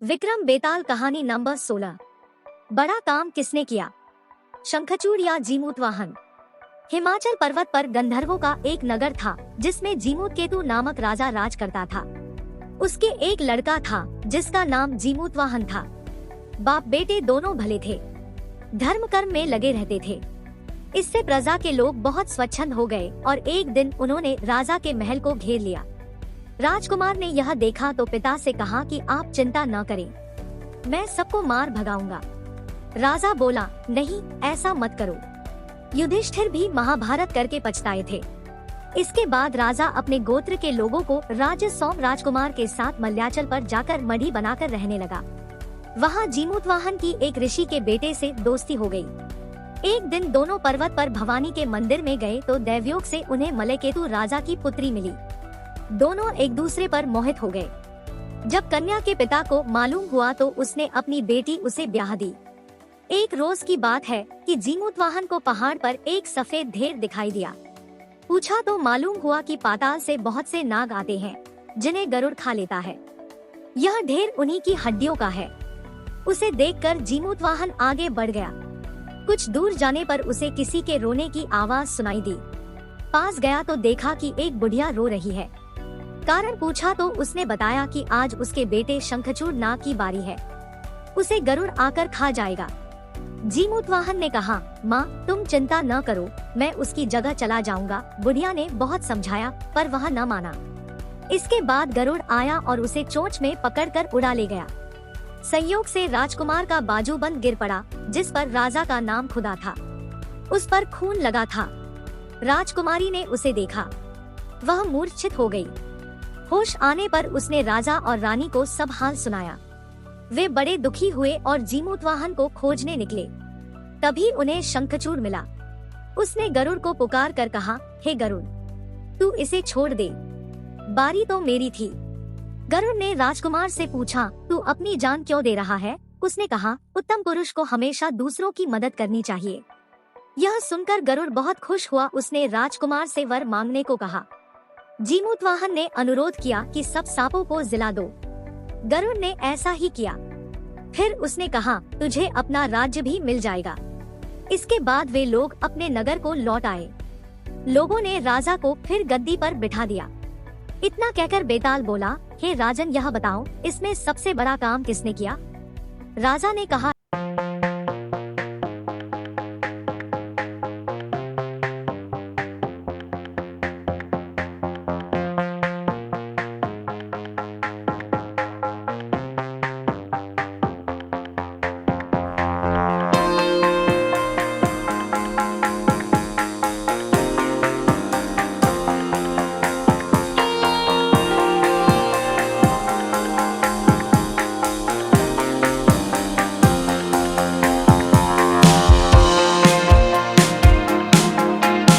विक्रम बेताल कहानी नंबर 16। बड़ा काम किसने किया? शंखचूड़ या जीमूतवाहन। हिमाचल पर्वत पर गंधर्वों का एक नगर था जिसमें जीमूतकेतु नामक राजा राज करता था। उसके एक लड़का था जिसका नाम जीमूतवाहन था। बाप बेटे दोनों भले थे, धर्म कर्म में लगे रहते थे। इससे प्रजा के लोग बहुत स्वच्छंद हो गए और एक दिन उन्होंने राजा के महल को घेर लिया। राजकुमार ने यह देखा तो पिता से कहा कि आप चिंता न करें, मैं सबको मार भगाऊंगा। राजा बोला, नहीं ऐसा मत करो। युधिष्ठिर भी महाभारत करके पछताए थे। इसके बाद राजा अपने गोत्र के लोगों को राज्य सौंप राजकुमार के साथ मल्याचल पर जाकर मढ़ी बनाकर रहने लगा। वहाँ जीमूतवाहन की एक ऋषि के बेटे से दोस्ती हो गई। एक दिन दोनों पर्वत पर भवानी के मंदिर में गए तो दैवयोग से उन्हें मलयकेतु राजा की पुत्री मिली। दोनों एक दूसरे पर मोहित हो गए। जब कन्या के पिता को मालूम हुआ तो उसने अपनी बेटी उसे ब्याह दी। एक रोज की बात है कि जीमूतवाहन को पहाड़ पर एक सफेद ढेर दिखाई दिया। पूछा तो मालूम हुआ कि पाताल से बहुत से नाग आते हैं जिन्हें गरुड़ खा लेता है। यह ढेर उन्हीं की हड्डियों का है। उसे देखकर जीमूतवाहन आगे बढ़ गया। कुछ दूर जाने पर उसे किसी के रोने की आवाज सुनाई दी। पास गया तो देखा कि एक बुढ़िया रो रही है। कारण पूछा तो उसने बताया कि आज उसके बेटे शंखचूड़ नाग की बारी है, उसे गरुड़ आकर खा जाएगा। जीमूतवाहन ने कहा, माँ तुम चिंता न करो, मैं उसकी जगह चला जाऊंगा। बुढ़िया ने बहुत समझाया पर वह न माना। इसके बाद गरुड़ आया और उसे चोंच में पकड़कर उड़ा ले गया। संयोग से राजकुमार का बाजूबंद गिर पड़ा जिस पर राजा का नाम खुदा था। उस पर खून लगा था। राजकुमारी ने उसे देखा, वह मूर्छित हो गई। होश आने पर उसने राजा और रानी को सब हाल सुनाया। वे बड़े दुखी हुए और जीमूतवाहन को खोजने निकले। तभी उन्हें शंखचूड़ मिला। उसने गरुड़ को पुकार कर कहा, हे गरुड़, तू इसे छोड़ दे, बारी तो मेरी थी। गरुड़ ने राजकुमार से पूछा, तू अपनी जान क्यों दे रहा है? उसने कहा, उत्तम पुरुष को हमेशा दूसरों की मदद करनी चाहिए। यह सुनकर गरुड़ बहुत खुश हुआ। उसने राजकुमार से वर मांगने को कहा। जीमूतवाहन ने अनुरोध किया कि सब सांपों को जिला दो। गरुड़ ने ऐसा ही किया। फिर उसने कहा, तुझे अपना राज्य भी मिल जाएगा। इसके बाद वे लोग अपने नगर को लौट आए। लोगों ने राजा को फिर गद्दी पर बिठा दिया। इतना कहकर बेताल बोला, हे राजन, यह बताओ इसमें सबसे बड़ा काम किसने किया? राजा ने कहा,